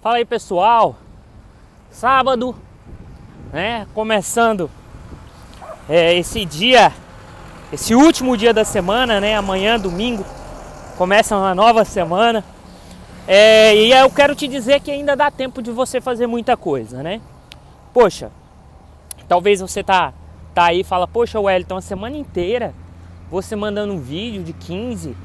Fala aí, pessoal. Sábado, né? Começando esse dia, esse último dia da semana, né? Amanhã, domingo, começa uma nova semana. E eu quero te dizer que ainda dá tempo de você fazer muita coisa, né? Poxa, talvez você tá aí e fala: poxa, Wellington, a semana inteira você mandando um vídeo de 15,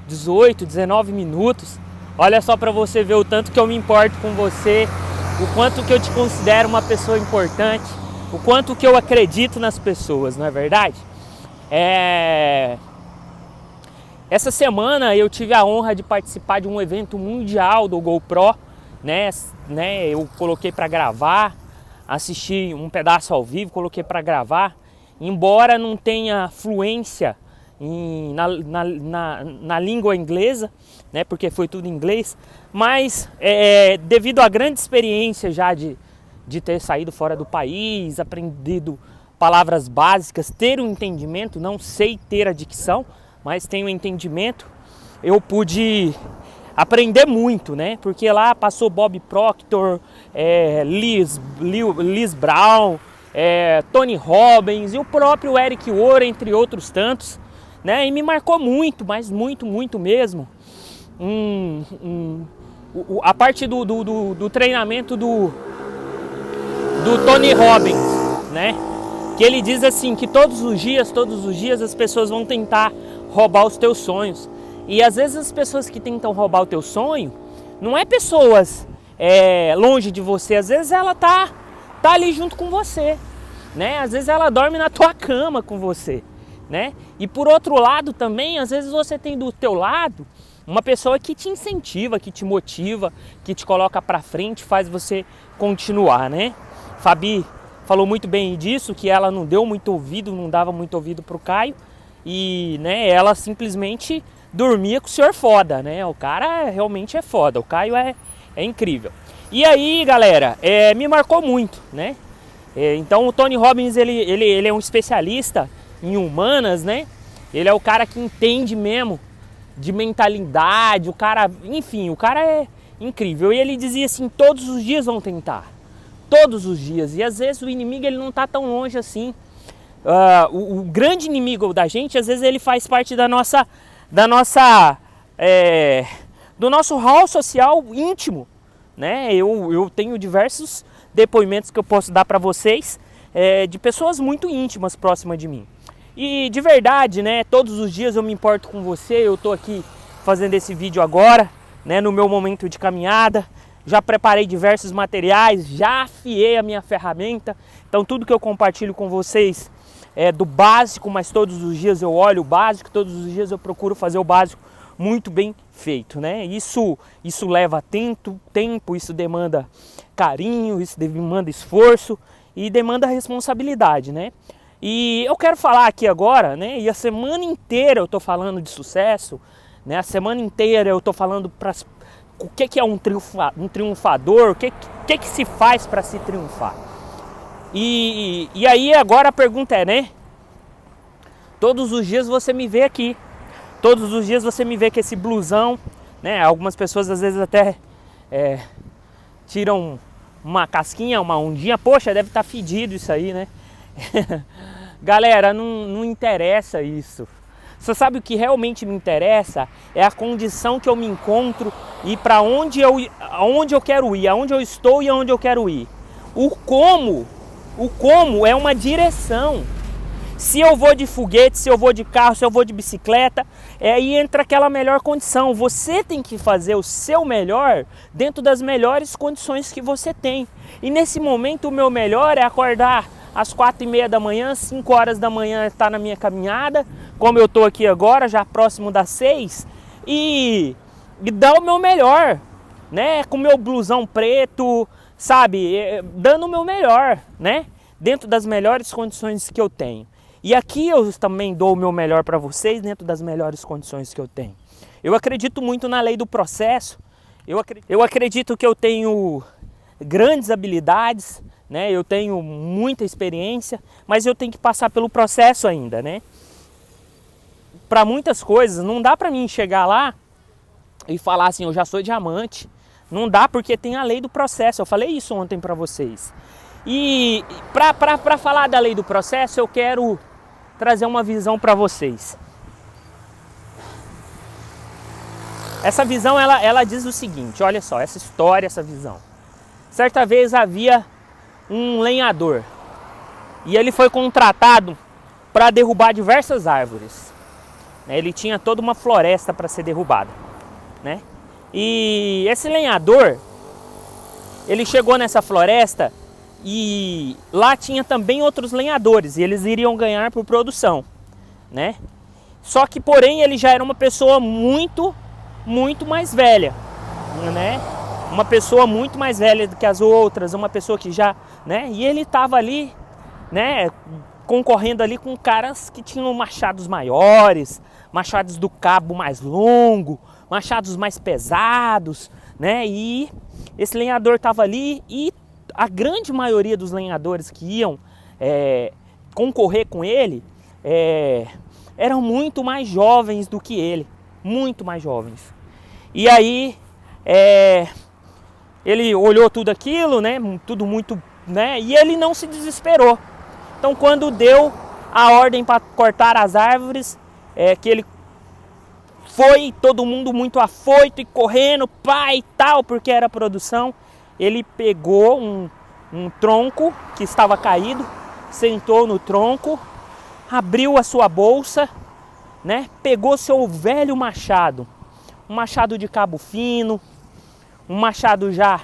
18, 19 minutos. Olha só para você ver o tanto que eu me importo com você, o quanto que eu te considero uma pessoa importante, o quanto que eu acredito nas pessoas, não é verdade? Essa semana eu tive a honra de participar de um evento mundial do GoPro, né? Eu coloquei para gravar, assisti um pedaço ao vivo, coloquei para gravar, embora não tenha fluência na língua inglesa, né, porque foi tudo em inglês, mas devido à grande experiência já de ter saído fora do país, aprendido palavras básicas, ter um entendimento, não sei ter a dicção, mas tenho um entendimento, eu pude aprender muito, né, porque lá passou Bob Proctor, Liz Brown, Tony Robbins e o próprio Eric Worre, entre outros tantos, né, e me marcou muito, mas muito mesmo, a parte do treinamento do Tony Robbins, né, que ele diz assim, que todos os dias as pessoas vão tentar roubar os teus sonhos, e às vezes as pessoas que tentam roubar o teu sonho, não é pessoas longe de você, às vezes ela tá ali junto com você, né, às vezes ela dorme na tua cama com você, né? E por outro lado também, às vezes você tem do teu lado uma pessoa que te incentiva, que te motiva, que te coloca pra frente, faz você continuar, né? Fabi falou muito bem disso, que ela não deu muito ouvido, não dava muito ouvido pro Caio, e, né, ela simplesmente dormia com o senhor foda, né? O cara realmente é foda, o Caio é incrível. E aí, galera, me marcou muito, né? Então o Tony Robbins, ele é um especialista em humanas, né? Ele é o cara que entende mesmo de mentalidade, o cara, enfim, o cara é incrível. E ele dizia assim, todos os dias vão tentar, todos os dias. E às vezes o inimigo, ele não tá tão longe assim. O grande inimigo da gente, às vezes ele faz parte do nosso hall social íntimo, né? Eu tenho diversos depoimentos que eu posso dar para vocês, de pessoas muito íntimas próximas de mim. E de verdade, né, todos os dias eu me importo com você. Eu tô aqui fazendo esse vídeo agora, né, no meu momento de caminhada. Já preparei diversos materiais, já afiei a minha ferramenta. Então tudo que eu compartilho com vocês é do básico, mas todos os dias eu olho o básico, todos os dias eu procuro fazer o básico muito bem feito, né? Isso leva tempo, isso demanda carinho, isso demanda esforço e demanda responsabilidade, né? E eu quero falar aqui agora, né? E a semana inteira eu tô falando de sucesso, né? A semana inteira eu tô falando o que é um triunfador, o que se faz para se triunfar. E aí agora a pergunta é, né? Todos os dias você me vê aqui, todos os dias você me vê com esse blusão, né? Algumas pessoas às vezes até tiram uma casquinha, uma ondinha, poxa, deve estar fedido isso aí, né? Galera, não interessa isso. Você sabe o que realmente me interessa? É a condição que eu me encontro e para onde eu quero ir, aonde eu estou e aonde eu quero ir. O como é uma direção. Se eu vou de foguete, se eu vou de carro, se eu vou de bicicleta, aí entra aquela melhor condição. Você tem que fazer o seu melhor dentro das melhores condições que você tem. E nesse momento o meu melhor é acordar às 4h30 da manhã, 5 horas da manhã estar na minha caminhada, como eu estou aqui agora, já próximo das 6, e dar o meu melhor, né? Com meu blusão preto, sabe? Dando o meu melhor, né? Dentro das melhores condições que eu tenho. E aqui eu também dou o meu melhor para vocês dentro das melhores condições que eu tenho. Eu acredito muito na lei do processo, eu acredito que eu tenho grandes habilidades, né? Eu tenho muita experiência, mas eu tenho que passar pelo processo ainda, né? Para muitas coisas, não dá para mim chegar lá e falar assim, eu já sou diamante, Não dá porque tem a lei do processo. Eu falei isso ontem para vocês. E para falar da lei do processo, eu quero trazer uma visão para vocês. Essa visão, ela diz o seguinte, olha só, essa história, essa visão. Certa vez havia um lenhador e ele foi contratado para derrubar diversas árvores. Ele tinha toda uma floresta para ser derrubada, né? E esse lenhador, ele chegou nessa floresta e lá tinha também outros lenhadores e eles iriam ganhar por produção, né? Só que, porém, ele já era uma pessoa muito mais velha, né? Uma pessoa muito mais velha do que as outras, uma pessoa que já, né? E ele estava ali, né? Concorrendo ali com caras que tinham machados maiores, machados do cabo mais longo, machados mais pesados, né? E esse lenhador estava ali e a grande maioria dos lenhadores que iam concorrer com ele eram muito mais jovens do que ele, muito mais jovens. E aí ele olhou tudo aquilo, né? Tudo muito, né? E ele não se desesperou. Então, quando deu a ordem para cortar as árvores, que ele foi, todo mundo muito afoito e correndo, pá e tal, porque era produção. Ele pegou um tronco que estava caído, sentou no tronco, abriu a sua bolsa, né? Pegou seu velho machado, um machado de cabo fino, um machado já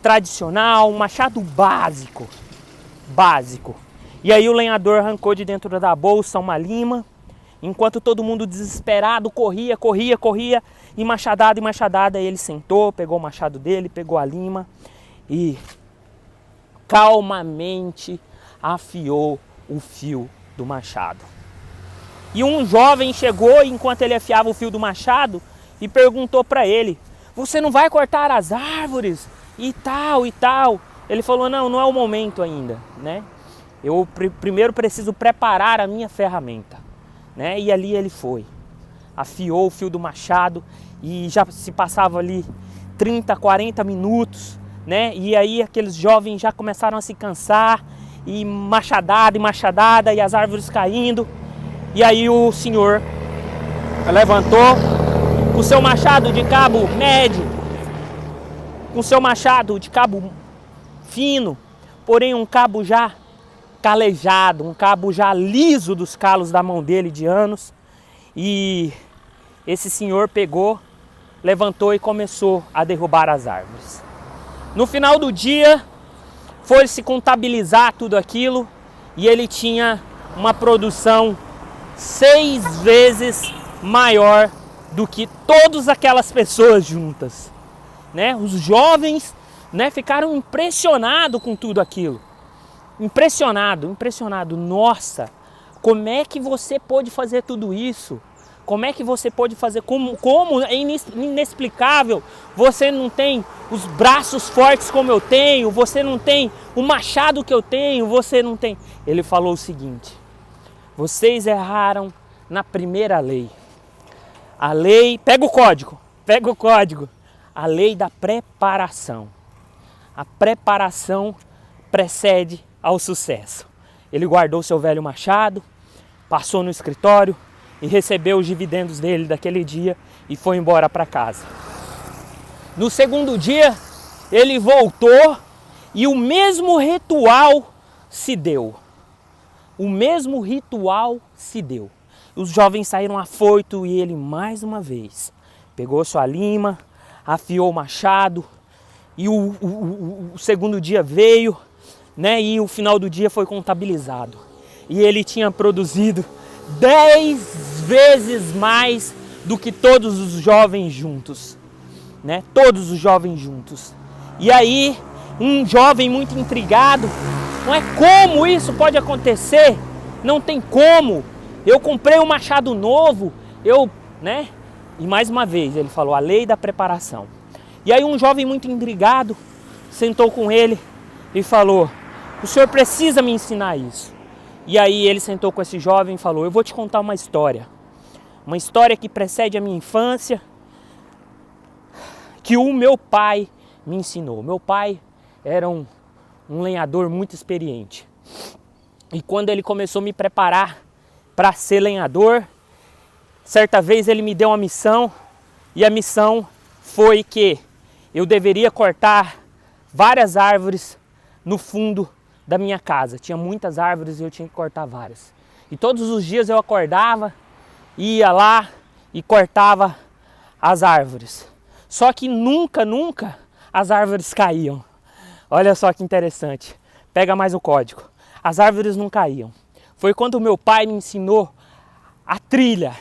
tradicional, um machado básico. E aí o lenhador arrancou de dentro da bolsa uma lima, enquanto todo mundo desesperado corria, e machadada, ele sentou, pegou o machado dele, pegou a lima e calmamente afiou o fio do machado. E um jovem chegou enquanto ele afiava o fio do machado e perguntou para ele: "Você não vai cortar as árvores e tal e tal?" Ele falou: não é o momento ainda, né? Eu primeiro preciso preparar a minha ferramenta, né? E ali ele foi, afiou o fio do machado e já se passava ali 30, 40 minutos, né? E aí aqueles jovens já começaram a se cansar e machadada e as árvores caindo. E aí o senhor levantou com o seu machado de cabo médio, com o seu machado de cabo fino, porém um cabo já calejado, um cabo já liso dos calos da mão dele de anos. E esse senhor pegou, levantou e começou a derrubar as árvores. No final do dia, foi-se contabilizar tudo aquilo e ele tinha uma produção 6 vezes maior do que todas aquelas pessoas juntas, né? Os jovens, né, ficaram impressionados com tudo aquilo. Impressionado. Nossa, como é que você pôde fazer tudo isso? Como é que você pôde fazer? Como é inexplicável. Você não tem os braços fortes como eu tenho, você não tem o machado que eu tenho, você não tem... Ele falou o seguinte: vocês erraram na primeira lei. A lei, pega o código. A lei da preparação. A preparação precede ao sucesso. Ele guardou seu velho machado, passou no escritório e recebeu os dividendos dele daquele dia e foi embora para casa. No segundo dia, ele voltou e o mesmo ritual se deu. Os jovens saíram afoitos e ele, mais uma vez, pegou sua lima, afiou o machado e o segundo dia veio, né? E o final do dia foi contabilizado. E ele tinha produzido 10 vezes mais do que todos os jovens juntos, né? Todos os jovens juntos. E aí, um jovem muito intrigado: não é como isso pode acontecer? Não tem como. Eu comprei um machado novo, né? E mais uma vez ele falou a lei da preparação. E aí um jovem muito intrigado sentou com ele e falou: o senhor precisa me ensinar isso. E aí ele sentou com esse jovem e falou: eu vou te contar uma história que precede a minha infância, que o meu pai me ensinou. Meu pai era um lenhador muito experiente. E quando ele começou a me preparar para ser lenhador, certa vez ele me deu uma missão, e a missão foi que eu deveria cortar várias árvores no fundo da minha casa. Tinha muitas árvores e eu tinha que cortar várias. E todos os dias eu acordava, ia lá e cortava as árvores. Só que nunca as árvores caíam. Olha só que interessante. Pega mais o código. As árvores não caíam. Foi quando meu pai me ensinou a trilha,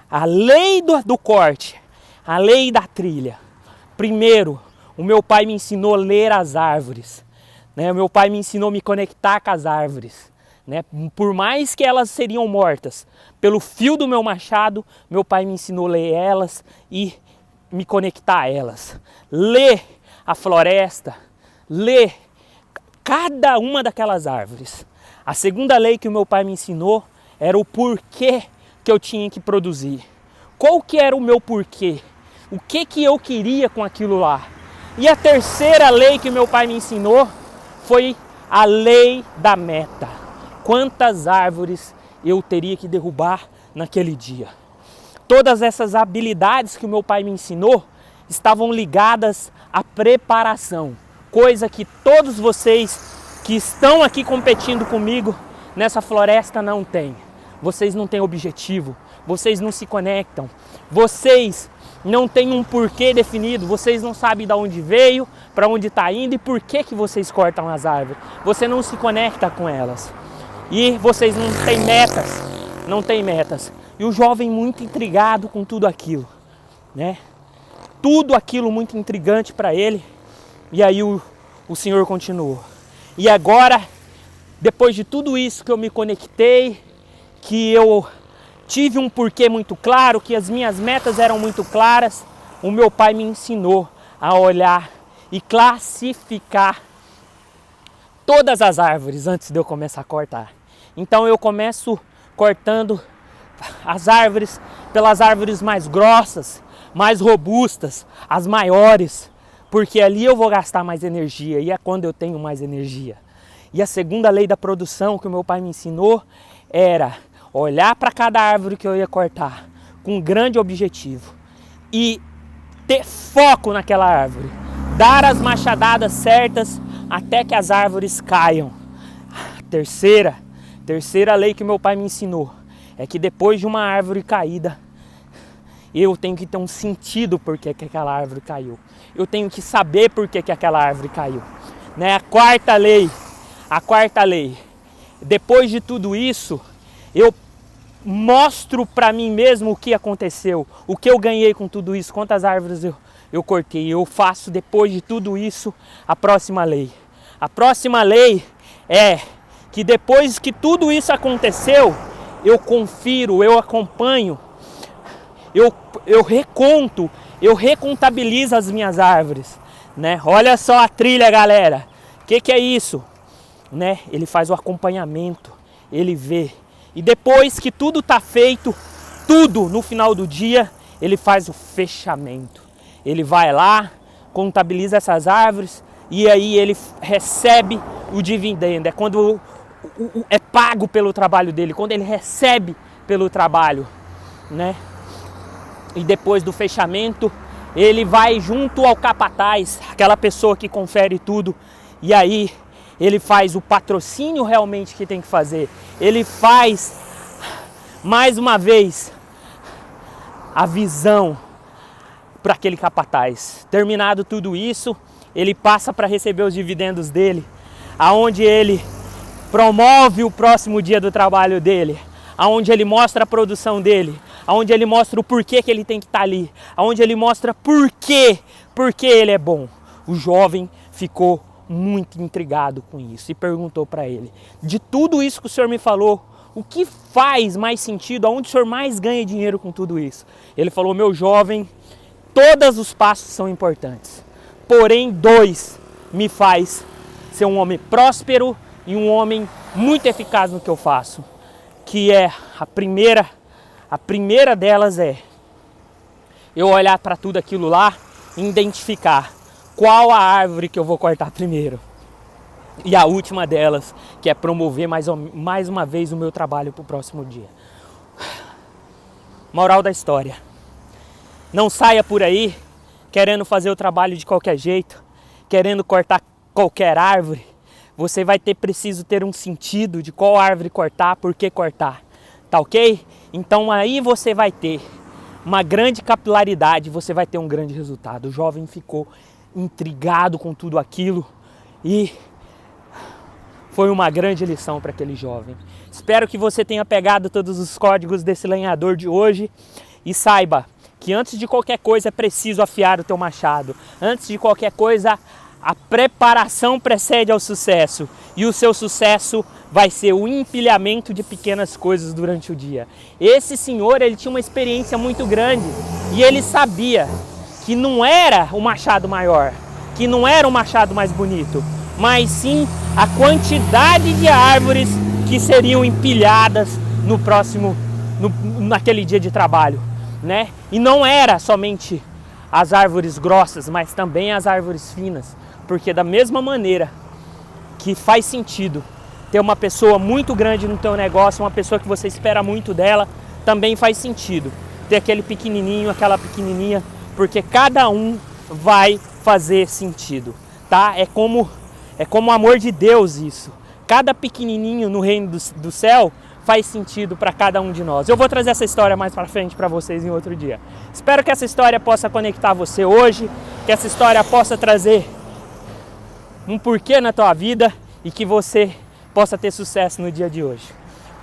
a lei do corte, a lei da trilha. Primeiro, o meu pai me ensinou a ler as árvores. O meu pai me ensinou a me conectar com as árvores. Por mais que elas seriam mortas, pelo fio do meu machado, meu pai me ensinou a ler elas e me conectar a elas. Ler a floresta, ler cada uma daquelas árvores. A segunda lei que o meu pai me ensinou era o porquê que eu tinha que produzir. Qual que era o meu porquê? O que eu queria com aquilo lá? E a terceira lei que meu pai me ensinou foi a lei da meta. Quantas árvores eu teria que derrubar naquele dia? Todas essas habilidades que o meu pai me ensinou estavam ligadas à preparação. Coisa que todos vocês que estão aqui competindo comigo nessa floresta não têm. Vocês não têm objetivo, vocês não se conectam, vocês não têm um porquê definido, vocês não sabem de onde veio, para onde está indo e por que vocês cortam as árvores. Você não se conecta com elas e vocês não têm metas. E o jovem muito intrigado com tudo aquilo, Tudo aquilo muito intrigante para ele. E aí o Senhor continuou. E agora, depois de tudo isso que eu me conectei, que eu tive um porquê muito claro, que as minhas metas eram muito claras, o meu pai me ensinou a olhar e classificar todas as árvores antes de eu começar a cortar. Então eu começo cortando as árvores pelas árvores mais grossas, mais robustas, as maiores, porque ali eu vou gastar mais energia e é quando eu tenho mais energia. E a segunda lei da produção que o meu pai me ensinou era olhar para cada árvore que eu ia cortar com um grande objetivo e ter foco naquela árvore, dar as machadadas certas até que as árvores caiam. Terceira lei que meu pai me ensinou é que depois de uma árvore caída, eu tenho que ter um sentido por que aquela árvore caiu. Eu tenho que saber por que aquela árvore caiu. A quarta lei. Depois de tudo isso, eu mostro para mim mesmo o que aconteceu, o que eu ganhei com tudo isso, quantas árvores eu cortei. Eu faço depois de tudo isso a próxima lei. A próxima lei é que depois que tudo isso aconteceu, eu confiro, eu acompanho, eu reconto, eu recontabilizo as minhas árvores, Olha só a trilha, galera. O que é isso? Ele faz o acompanhamento, ele vê. E depois que tudo está feito, tudo no final do dia, ele faz o fechamento. Ele vai lá, contabiliza essas árvores e aí ele recebe o dividendo. É quando é pago pelo trabalho dele, quando ele recebe pelo trabalho, E depois do fechamento, ele vai junto ao capataz, aquela pessoa que confere tudo, e aí ele faz o patrocínio realmente que tem que fazer. Ele faz, mais uma vez, a visão para aquele capataz. Terminado tudo isso, ele passa para receber os dividendos dele, aonde ele promove o próximo dia do trabalho dele, aonde ele mostra a produção dele, aonde ele mostra o porquê que ele tem que estar ali, aonde ele mostra porque ele é bom. O jovem ficou muito intrigado com isso e perguntou para ele: de tudo isso que o senhor me falou, o que faz mais sentido, aonde o senhor mais ganha dinheiro com tudo isso? Ele falou: meu jovem, todos os passos são importantes, porém 2 me faz ser um homem próspero e um homem muito eficaz no que eu faço, que é a primeira delas é eu olhar para tudo aquilo lá identificar qual a árvore que eu vou cortar primeiro. E a última delas, que é promover mais uma vez o meu trabalho para o próximo dia. Moral da história: não saia por aí querendo fazer o trabalho de qualquer jeito, querendo cortar qualquer árvore. Você vai preciso ter um sentido de qual árvore cortar, por que cortar, tá ok? Então aí você vai ter uma grande capilaridade, você vai ter um grande resultado. O jovem ficou intrigado com tudo aquilo e foi uma grande lição para aquele jovem. Espero que você tenha pegado todos os códigos desse lenhador de hoje e saiba que antes de qualquer coisa é preciso afiar o teu machado. Antes de qualquer coisa, a preparação precede ao sucesso. E o seu sucesso vai ser o empilhamento de pequenas coisas durante o dia. Esse senhor, ele tinha uma experiência muito grande e ele sabia que não era o machado maior, que não era o machado mais bonito, mas sim a quantidade de árvores que seriam empilhadas naquele dia de trabalho, né? E não era somente as árvores grossas, mas também as árvores finas, porque da mesma maneira que faz sentido ter uma pessoa muito grande no teu negócio, uma pessoa que você espera muito dela, também faz sentido ter aquele pequenininho, aquela pequenininha, porque cada um vai fazer sentido, tá? É como o amor de Deus isso. Cada pequenininho no reino do céu faz sentido para cada um de nós. Eu vou trazer essa história mais para frente para vocês em outro dia. Espero que essa história possa conectar você hoje, que essa história possa trazer um porquê na tua vida e que você possa ter sucesso no dia de hoje.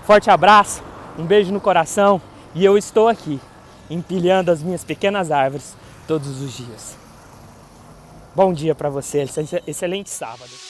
Forte abraço, um beijo no coração e eu estou aqui empilhando as minhas pequenas árvores todos os dias. Bom dia para você, excelente sábado.